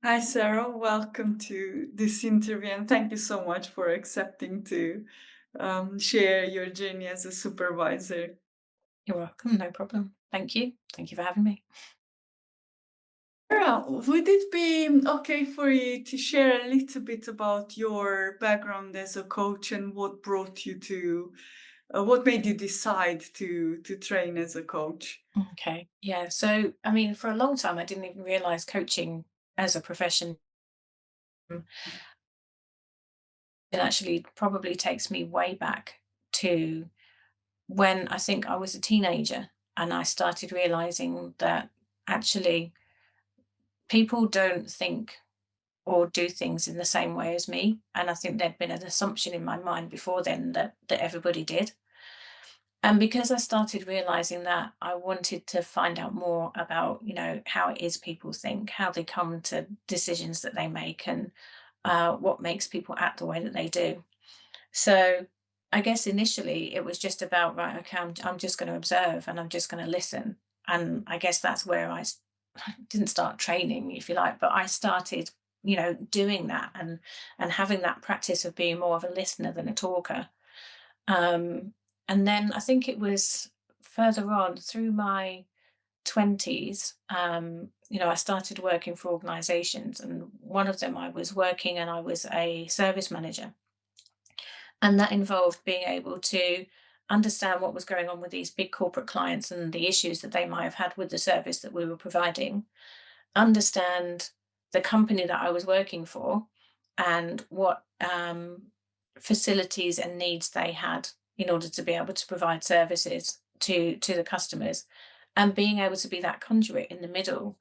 Hi, Sarah. Welcome to this interview, and thank you so much for accepting to share your journey as a supervisor. You're welcome, no problem. Thank you. Thank you for having me. Sarah, would it be okay for you to share a little bit about your background as a coach and what brought you to, what made you decide to train as a coach? Okay. Yeah. So, I mean, for a long time, I didn't even realize coaching as a profession. It actually probably takes me way back to when I think I was a teenager and I started realizing that actually people don't think or do things in the same way as me. And I think there'd been an assumption in my mind before then that everybody did. And because I started realizing that, I wanted to find out more about, how it is people think, how they come to decisions that they make, and what makes people act the way that they do. So I guess initially it was just about, right, okay, I'm just going to observe and I'm just going to listen. And I guess that's where didn't start training, if you like, but I started, doing that and having that practice of being more of a listener than a talker. Um, and then I think it was further on through my 20s, I started working for organizations, and one of them I was working and I was a service manager. And that involved being able to understand what was going on with these big corporate clients and the issues that they might have had with the service that we were providing, understand the company that I was working for and what facilities and needs they had in order to be able to provide services to the customers, and being able to be that conduit in the middle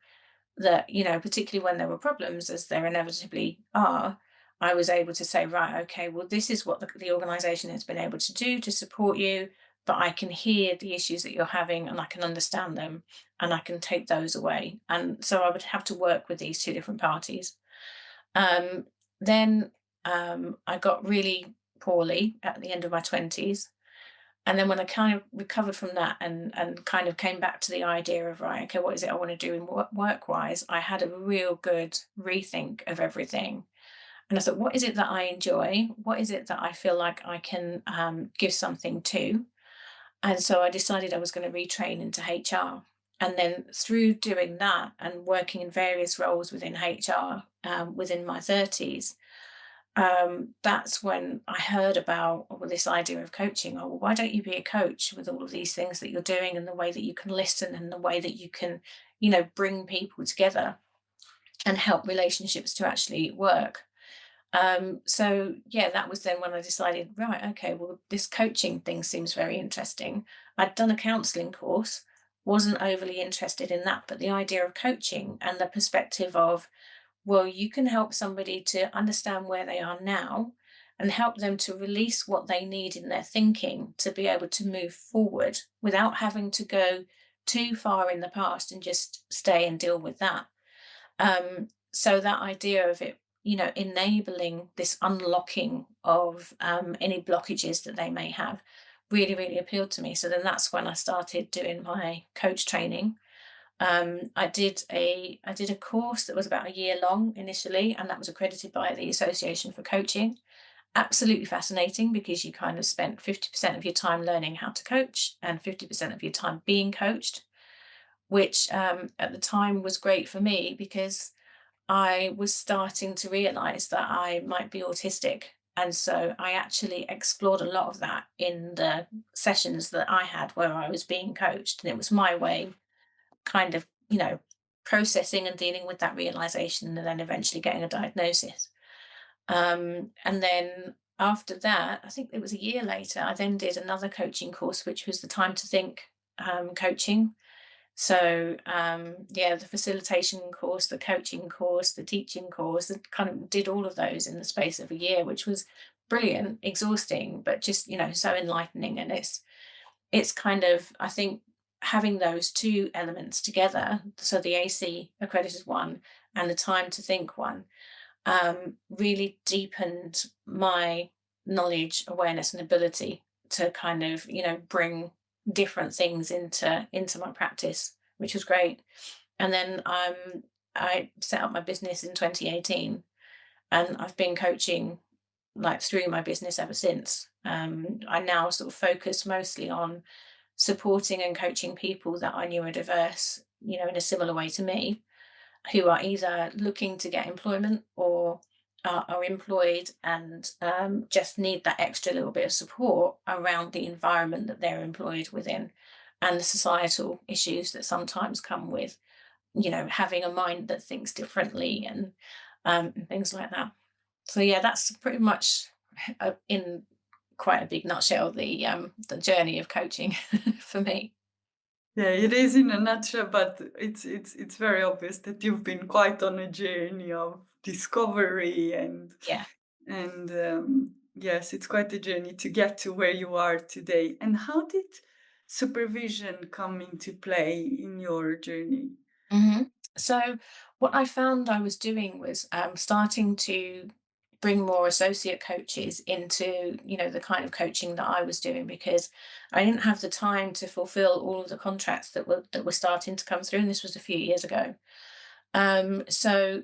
that, particularly when there were problems, as there inevitably are, I was able to say, right, okay, well, this is what the organization has been able to do to support you, but I can hear the issues that you're having and I can understand them and I can take those away. And so I would have to work with these two different parties. Um, then I got really poorly at the end of my 20s. And then when I kind of recovered from that and kind of came back to the idea of, right, okay, what is it I want to do in work wise, I had a real good rethink of everything. And I thought, what is it that I enjoy? What is it that I feel like I can give something to? And so I decided I was going to retrain into HR. And then through doing that and working in various roles within HR within my 30s, that's when I heard about this idea of coaching. Oh, well, why don't you be a coach with all of these things that you're doing and the way that you can listen and the way that you can, bring people together and help relationships to actually work. So yeah, that was then when I decided, right, okay, well, this coaching thing seems very interesting. I'd done a counselling course, wasn't overly interested in that, but the idea of coaching and the perspective of, well, you can help somebody to understand where they are now and help them to release what they need in their thinking to be able to move forward without having to go too far in the past and just stay and deal with that. So that idea of it, enabling this unlocking of any blockages that they may have really, really appealed to me. So then that's when I started doing my coach training. I did a course that was about a year long initially, and that was accredited by the Association for Coaching. Absolutely fascinating because you kind of spent 50% of your time learning how to coach and 50% of your time being coached, which at the time was great for me because I was starting to realize that I might be autistic. And so I actually explored a lot of that in the sessions that I had where I was being coached. And it was my way kind of, processing and dealing with that realization and then eventually getting a diagnosis. And then after that, I think it was a year later, I then did another coaching course, which was the time to think coaching. So yeah, the facilitation course, the coaching course, the teaching course, and kind of did all of those in the space of a year, which was brilliant, exhausting, but just, so enlightening. And it's kind of, I think, having those two elements together, so the AC accredited one and the time to think one, really deepened my knowledge, awareness, and ability to kind of, bring different things into my practice, which was great. And then I set up my business in 2018, and I've been coaching like through my business ever since. I now sort of focus mostly on supporting and coaching people that are neurodiverse, in a similar way to me, who are either looking to get employment or are employed and just need that extra little bit of support around the environment that they're employed within and the societal issues that sometimes come with, having a mind that thinks differently and things like that. So yeah, that's pretty much in quite a big nutshell the journey of coaching for me. Yeah, it is in a nutshell, but it's very obvious that you've been quite on a journey of discovery Yeah. and yes, it's quite a journey to get to where you are today. And how did supervision come into play in your journey? hmm So, what I found I was doing was starting to bring more associate coaches into, the kind of coaching that I was doing, because I didn't have the time to fulfill all of the contracts that were starting to come through, and this was a few years ago. So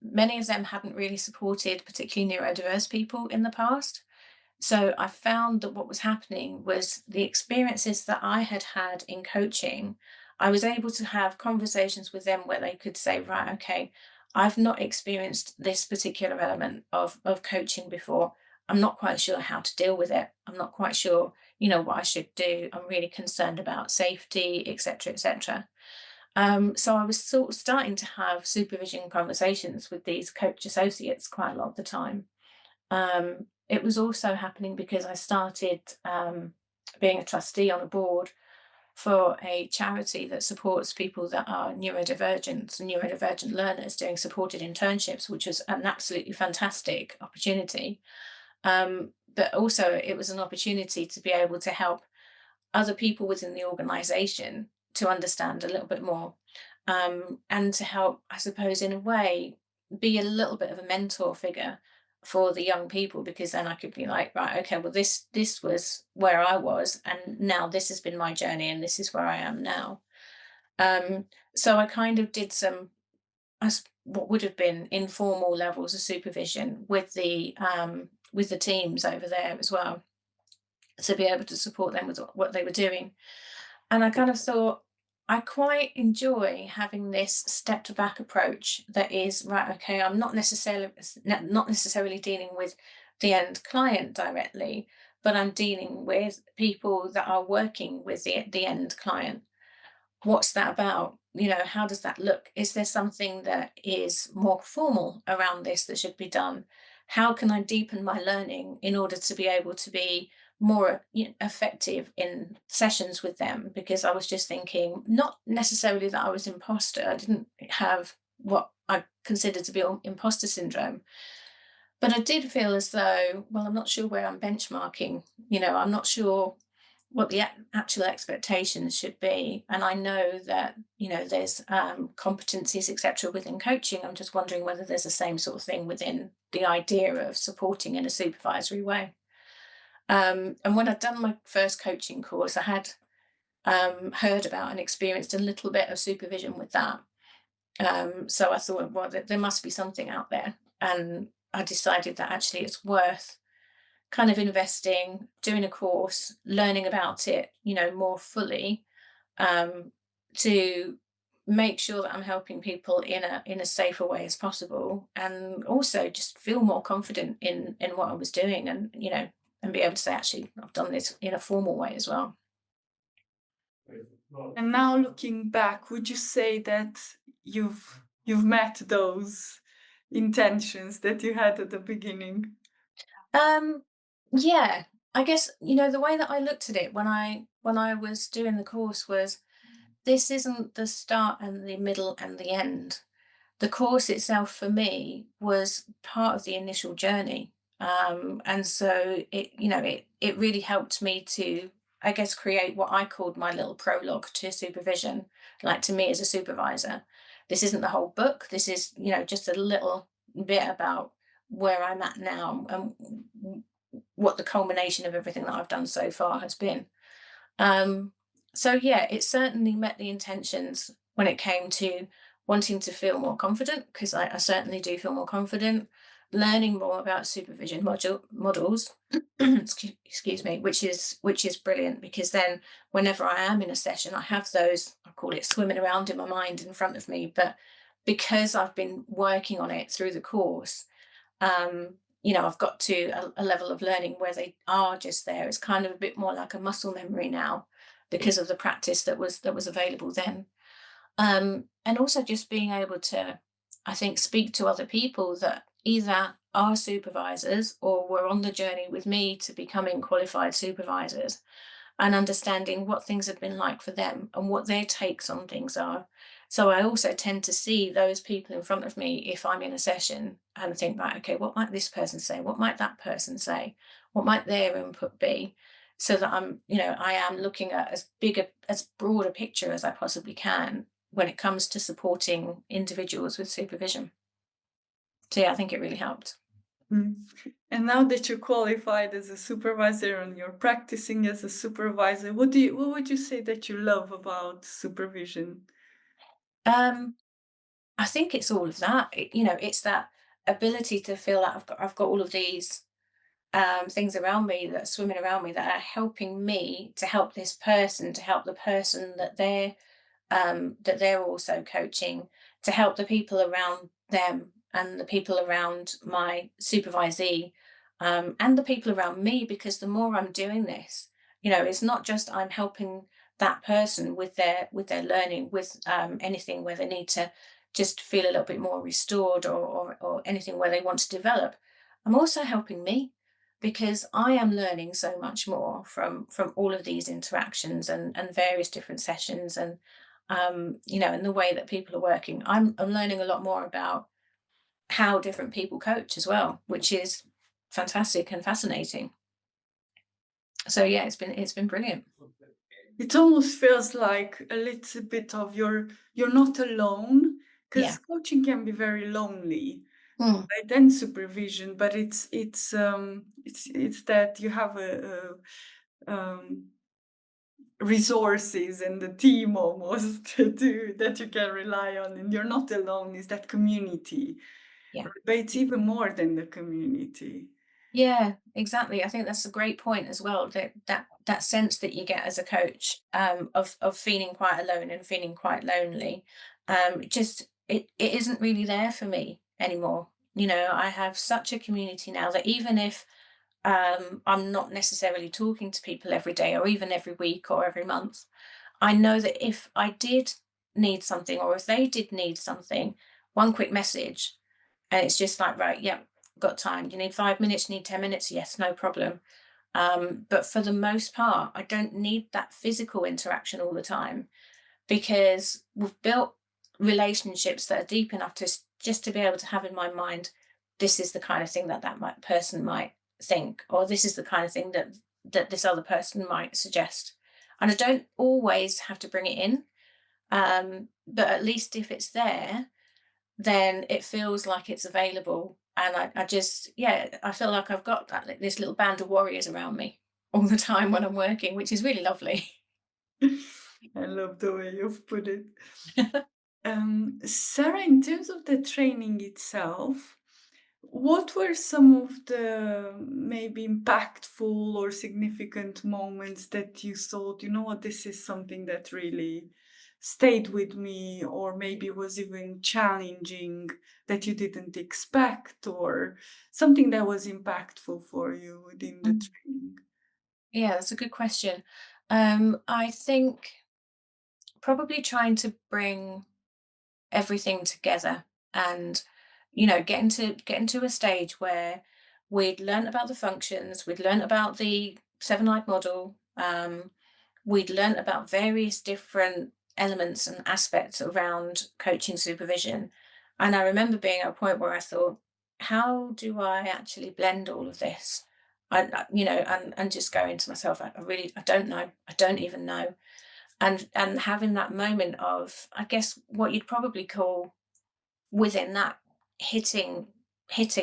many of them hadn't really supported particularly neurodiverse people in the past. So I found that what was happening was the experiences that I had had in coaching, I was able to have conversations with them where they could say, right, okay, I've not experienced this particular element of coaching before. I'm not quite sure how to deal with it. I'm not quite sure, what I should do. I'm really concerned about safety, etc., etc. So I was sort of starting to have supervision conversations with these coach associates quite a lot of the time. It was also happening because I started being a trustee on a board for a charity that supports people that are neurodivergent and neurodivergent learners doing supported internships, which was an absolutely fantastic opportunity. But also, it was an opportunity to be able to help other people within the organization to understand a little bit more, and to help, I suppose, in a way, be a little bit of a mentor figure for the young people, because then I could be like, right, okay, well, this was where I was, and now this has been my journey, and this is where I am now. Um, so I kind of did some what would have been informal levels of supervision with the teams over there as well, to be able to support them with what they were doing. And I kind of thought, I quite enjoy having this step to back approach that is, right, okay, I'm not necessarily dealing with the end client directly, but I'm dealing with people that are working with the end client. What's that about? How does that look? Is there something that is more formal around this that should be done? How can I deepen my learning in order to be able to be more effective in sessions with them? Because I was just thinking, not necessarily that I was imposter. I didn't have what I considered to be imposter syndrome, but I did feel as though, well, I'm not sure where I'm benchmarking. I'm not sure what the actual expectations should be. And I know that, there's competencies, etc., within coaching. I'm just wondering whether there's the same sort of thing within the idea of supporting in a supervisory way. And when I'd done my first coaching course, I had heard about and experienced a little bit of supervision with that. So I thought, well, there must be something out there. And I decided that actually it's worth kind of investing, doing a course, learning about it, more fully, um, to make sure that I'm helping people in a safer way as possible, and also just feel more confident in what I was doing, and be able to say, actually, I've done this in a formal way as well. And now looking back, would you say that you've met those intentions that you had at the beginning? Um, yeah, I guess the way that I looked at it when I was doing the course was, this isn't the start and the middle and the end. The course itself for me was part of the initial journey. And so it really helped me to, I guess, create what I called my little prologue to supervision, like to me as a supervisor. This isn't the whole book. This is, just a little bit about where I'm at now, and what the culmination of everything that I've done so far has been. So yeah, it certainly met the intentions when it came to wanting to feel more confident, because I certainly do feel more confident, learning more about supervision models, excuse me, which is brilliant, because then whenever I am in a session, I have those, I call it swimming around in my mind in front of me. But because I've been working on it through the course, I've got to a level of learning where they are just there. It's kind of a bit more like a muscle memory now, because of the practice that was available then. And also just being able to, I think, speak to other people that either are supervisors or were on the journey with me to becoming qualified supervisors, and understanding what things have been like for them and what their takes on things are. So I also tend to see those people in front of me if I'm in a session and think, right, okay, what might this person say? What might that person say? What might their input be? So that I am looking at as broad a picture as I possibly can when it comes to supporting individuals with supervision. So yeah, I think it really helped. Mm. And now that you're qualified as a supervisor and you're practicing as a supervisor, what would you say that you love about supervision? Um, I think it's all of that. It's that ability to feel that I've got all of these things around me that are swimming around me that are helping me to help this person, to help the person that they're also coaching, to help the people around them and the people around my supervisee, and the people around me. Because the more I'm doing this, it's not just I'm helping that person with their learning, with anything where they need to just feel a little bit more restored, or anything where they want to develop. I'm also helping me, because I am learning so much more from all of these interactions and various different sessions, and the way that people are working. I'm learning a lot more about how different people coach as well, which is fantastic and fascinating. So yeah, it's been brilliant. It almost feels like a little bit of you're not alone, because Yeah. coaching can be very lonely, Mm, right? And supervision, but it's that you have a resources and the team almost that you can rely on, and you're not alone. Is that community, yeah. but it's even more than the community. Yeah, exactly. I think that's a great point as well. That sense that you get as a coach, of feeling quite alone and feeling quite lonely, just it isn't really there for me anymore. I have such a community now that even if I'm not necessarily talking to people every day or even every week or every month, I know that if I did need something, or if they did need something, one quick message, and it's just like, right, yeah, got time. You need 5 minutes, you need 10 minutes? Yes, no problem. But for the most part, I don't need that physical interaction all the time, because we've built relationships that are deep enough just to be able to have in my mind, this is the kind of thing that person might think, or this is the kind of thing that this other person might suggest. And I don't always have to bring it in, but at least if it's there, then it feels like it's available. And I just, yeah, I feel like I've got this little band of warriors around me all the time when I'm working, which is really lovely. I love the way you've put it. Sarah, in terms of the training itself, what were some of the maybe impactful or significant moments that you thought, you know what, this is something that really stayed with me, or maybe was even challenging that you didn't expect, or something that was impactful for you within the Mm. training? Yeah, that's a good question. I think probably trying to bring everything together, and get into a stage where we'd learnt about the functions, we'd learnt about the seven-eyed model, we'd learnt about various different elements and aspects around coaching supervision. And I remember being at a point where I thought, how do I actually blend all of this? And just going to myself, I don't know. I don't even know. And having that moment of, I guess, what you'd probably call, within that, hitting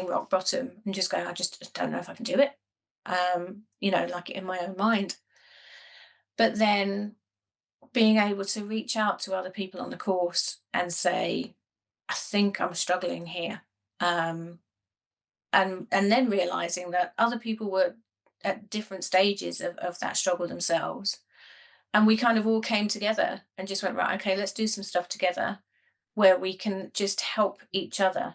rock bottom, and just going, I just don't know if I can do it. Like in my own mind. But then being able to reach out to other people on the course and say, I think I'm struggling here. Um, and then realizing that other people were at different stages of that struggle themselves. And we kind of all came together and just went, right, okay, let's do some stuff together where we can just help each other.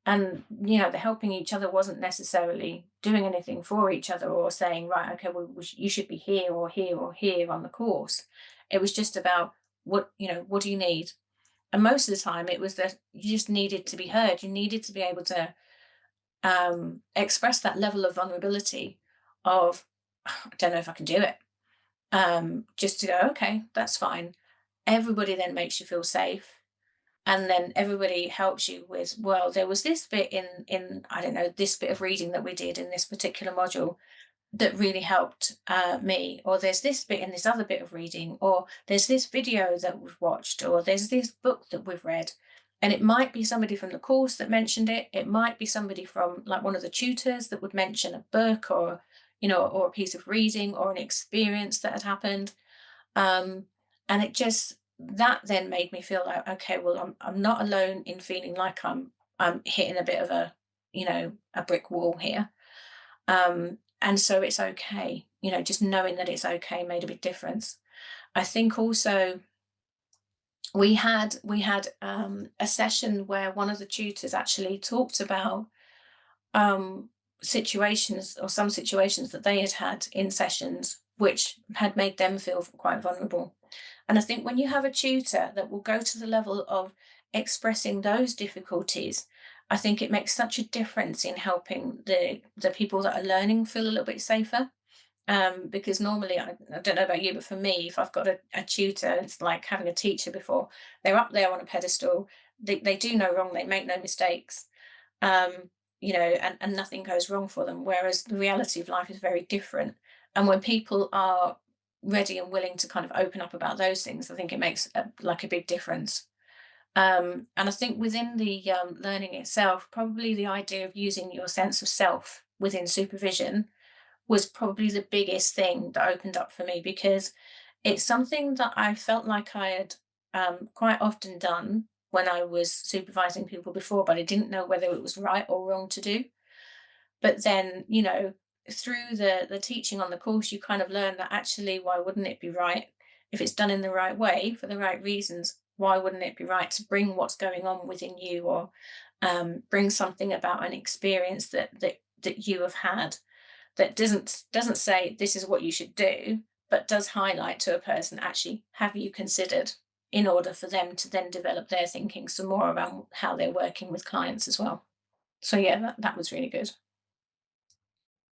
And, the helping each other wasn't necessarily doing anything for each other or saying, right, okay, well, you should be here or here or here on the course. It was just about what do you need? And most of the time it was that you just needed to be heard. You needed to be able to express that level of vulnerability of, I don't know if I can do it. Just to go, okay, that's fine. Everybody then makes you feel safe, and then everybody helps you with, well, there was this bit in I don't know, this bit of reading that we did in this particular module that really helped me, or there's this bit in this other bit of reading, or there's this video that we've watched, or there's this book that we've read. And it might be somebody from the course that mentioned it. It might be somebody from like one of the tutors that would mention a book, or or a piece of reading, or an experience that had happened. um, and it just, that then made me feel like, okay, well, I'm not alone in feeling like I'm hitting a bit of a brick wall here. And so it's okay, just knowing that it's okay made a big difference. I think also we had a session where one of the tutors actually talked about um, situations, or some situations that they had had in sessions which had made them feel quite vulnerable. And I think when you have a tutor that will go to the level of expressing those difficulties, I think it makes such a difference in helping the people that are learning feel a little bit safer. Because normally, I don't know about you, but for me, if I've got a tutor, it's like having a teacher before. They're up there on a pedestal. They do no wrong. They make no mistakes. Um, and nothing goes wrong for them. Whereas the reality of life is very different. And when people are ready and willing to kind of open up about those things, I think it makes like a big difference. And I think within the learning itself, probably the idea of using your sense of self within supervision was probably the biggest thing that opened up for me, because it's something that I felt like I had quite often done when I was supervising people before, but I didn't know whether it was right or wrong to do. But then, through the teaching on the course, you kind of learn that actually, why wouldn't it be right if it's done in the right way for the right reasons? Why wouldn't it be right to bring what's going on within you, or bring something about an experience that you have had, that doesn't say this is what you should do, but does highlight to a person, actually, have you considered, in order for them to then develop their thinking some more around how they're working with clients as well. So yeah, that was really good.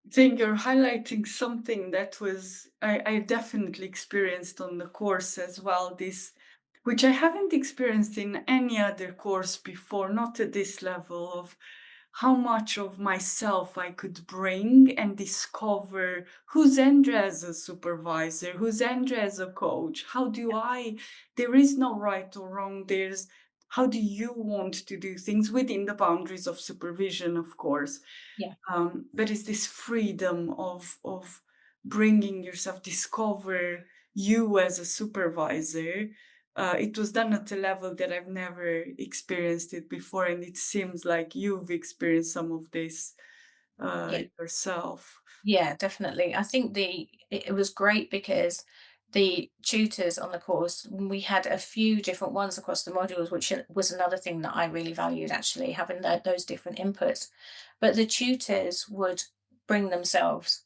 I think you're highlighting something that was I definitely experienced on the course as well. This, which I haven't experienced in any other course before, not at this level of how much of myself I could bring and discover who's Andrea as a supervisor, who's Andrea as a coach. How do I, there is no right or wrong. There's how do you want to do things within the boundaries of supervision, of course. Yeah. But it's this freedom of bringing yourself, discover you as a supervisor. It was done at a level that I've never experienced it before, and it seems like you've experienced some of this Yeah. yourself. Yeah, definitely. I think it was great because the tutors on the course, we had a few different ones across the modules, which was another thing that I really valued, actually, having those different inputs. But the tutors would bring themselves.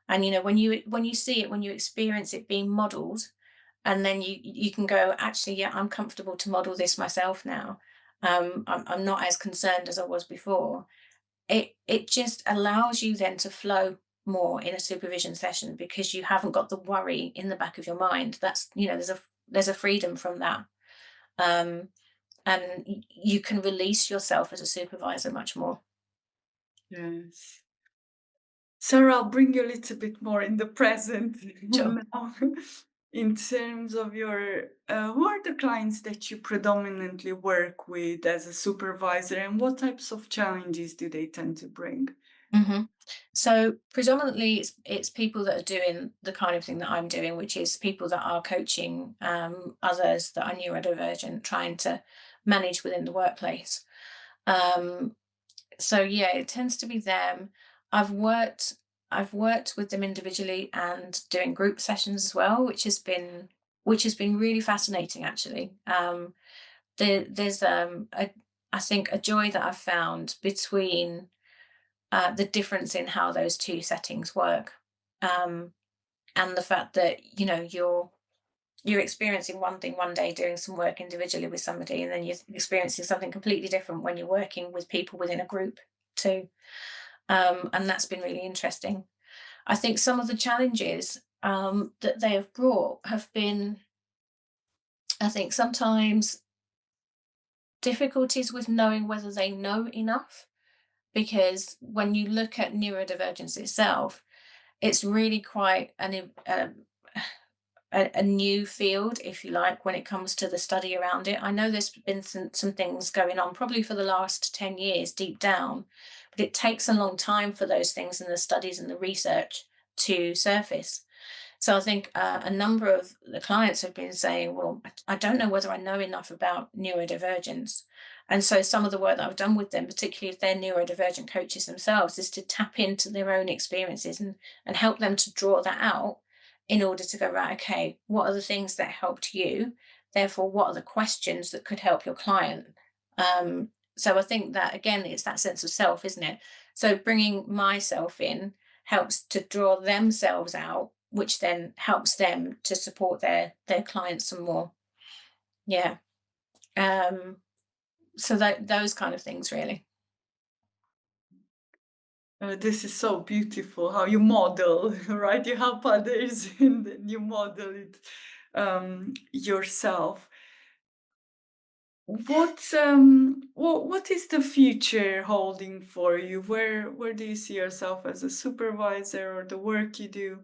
And when you see it, when you experience it being modeled, and then you can go, actually, yeah, I'm comfortable to model this myself now. I'm not as concerned as I was before. It just allows you then to flow more in a supervision session, because you haven't got the worry in the back of your mind. That's, there's a freedom from that. um and you can release yourself as a supervisor much more. Yes. Sarah, I'll bring you a little bit more in the present Sure. now. In terms of your, who are the clients that you predominantly work with as a supervisor, and what types of challenges do they tend to bring? hmm So predominantly, it's people that are doing the kind of thing that I'm doing, which is people that are coaching others that are neurodivergent, trying to manage within the workplace. Um, so yeah, it tends to be them. I've worked I've worked with them individually and doing group sessions as well, which has been really fascinating actually. There's I think a joy that I've found between the difference in how those two settings work, um, and the fact that you're experiencing one thing one day doing some work individually with somebody, and then you're experiencing something completely different when you're working with people within a group too. And that's been really interesting. I think some of the challenges that they have brought have been, I think, sometimes difficulties with knowing whether they know enough. Because when you look at neurodivergence itself, it's really quite a new field, if you like, when it comes to the study around it. I know there's been some things going on probably for the last 10 years deep down, but it takes a long time for those things and the studies and the research to surface. So I think a number of the clients have been saying, well, I don't know whether I know enough about neurodivergence. And so some of the work that I've done with them, particularly if they're neurodivergent coaches themselves, is to tap into their own experiences and help them to draw that out in order to go, right, okay, what are the things that helped you? Therefore, what are the questions that could help your client? So I think that, again, it's that sense of self, isn't it? So bringing myself in helps to draw themselves out, which then helps them to support their clients some more. Yeah. So that those kind of things really. This is so beautiful how you model, right? You help others and then you model it yourself. What is the future holding for you? Where do you see yourself as a supervisor or the work you do?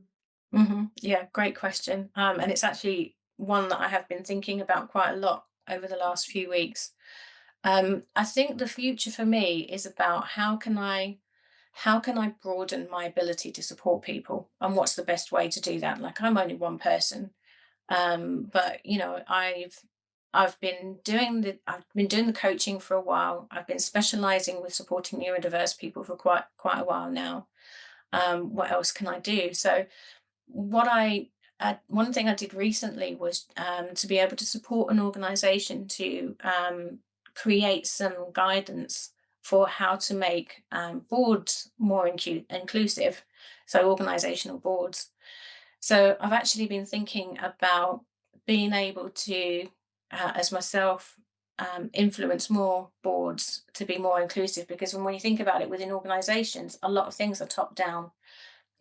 Yeah, great question. And it's actually one that I have been thinking about quite a lot over the last few weeks. I think the future for me is about how can I broaden my ability to support people, and what's the best way to do that? Like, I'm only one person, but I've been doing the coaching for a while. I've been specializing with supporting neurodiverse people for quite a while now. What else can I do? So what I one thing I did recently was to be able to support an organization to create some guidance for how to make boards more inclusive, so organizational boards. So I've actually been thinking about being able to, as myself, influence more boards to be more inclusive, because when you think about it, within organizations, a lot of things are top down.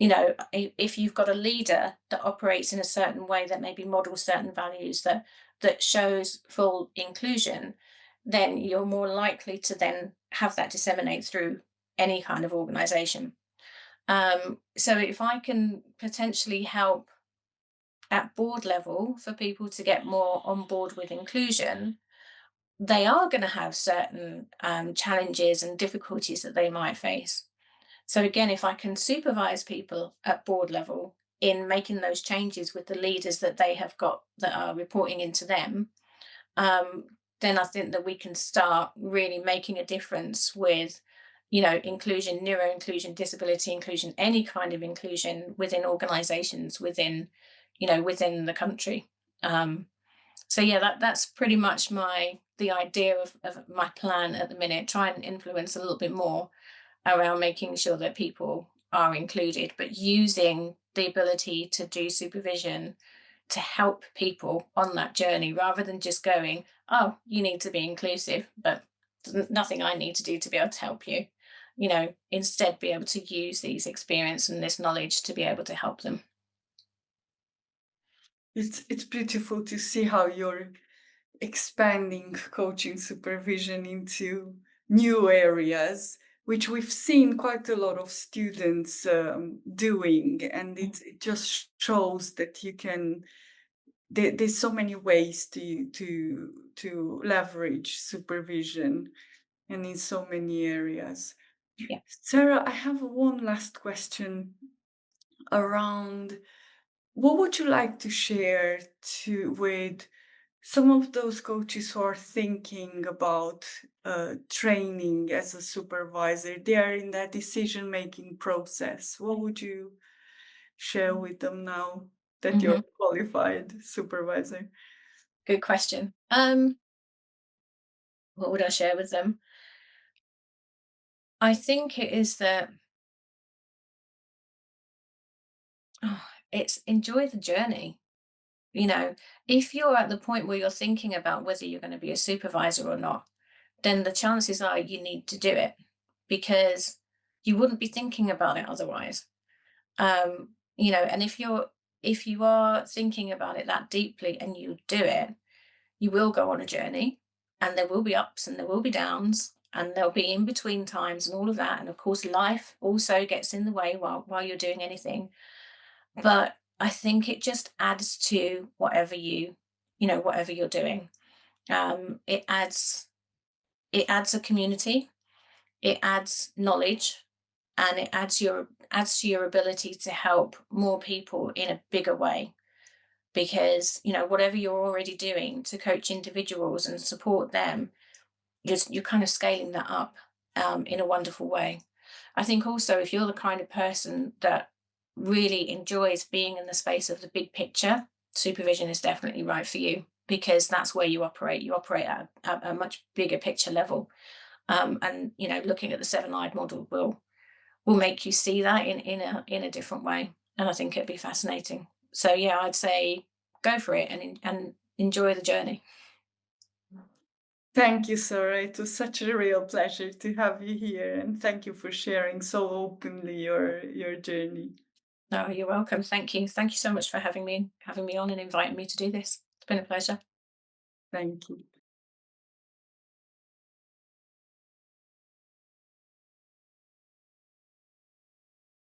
If you've got a leader that operates in a certain way that maybe models certain values that shows full inclusion, then you're more likely to then have that disseminate through any kind of organization. So if I can potentially help at board level for people to get more on board with inclusion, they are going to have certain challenges and difficulties that they might face. So again, if I can supervise people at board level in making those changes with the leaders that they have got that are reporting into them, um, then I think that we can start really making a difference with, inclusion, neuro inclusion, disability inclusion, any kind of inclusion within organisations within the country. Um, so yeah, that's pretty much the idea of my plan at the minute. Try and influence a little bit more around making sure that people are included, but using the ability to do supervision to help people on that journey rather than just going, oh, you need to be inclusive, but nothing I need to do to be able to help you. Instead, be able to use these experience and this knowledge to be able to help them. It's beautiful to see how you're expanding coaching supervision into new areas, which we've seen quite a lot of students doing, and it just shows that you can. There's so many ways to leverage supervision, and in so many areas. Yeah. Sarah, I have one last question around what would you like to share with some of those coaches who are thinking about training as a supervisor, they are in that decision making process. What would you share with them now that you're Mhm. a qualified supervisor? Good question. What would I share with them? I think it is that oh, it's enjoy the journey. You know, if you're at the point where you're thinking about whether you're going to be a supervisor or not, then the chances are you need to do it because you wouldn't be thinking about it otherwise. And if you are thinking about it that deeply and you do it, you will go on a journey and there will be ups and there will be downs and there'll be in between times and all of that. And of course, life also gets in the way while you're doing anything. But I think it just adds to whatever you're doing. It adds a community, it adds knowledge, and it adds to your ability to help more people in a bigger way. Because whatever you're already doing to coach individuals and support them, you're kind of scaling that up in a wonderful way. I think also if you're the kind of person that really enjoys being in the space of the big picture, supervision is definitely right for you because that's where you operate. You operate at a much bigger picture level, and looking at the seven-eyed model will make you see that in a different way, and I think it'd be fascinating. So yeah, I'd say go for it and enjoy the journey. Thank you, Sarah. It was such a real pleasure to have you here, and thank you for sharing so openly your journey. No, you're welcome. Thank you so much for having me on and inviting me to do this. It's been a pleasure. Thank you.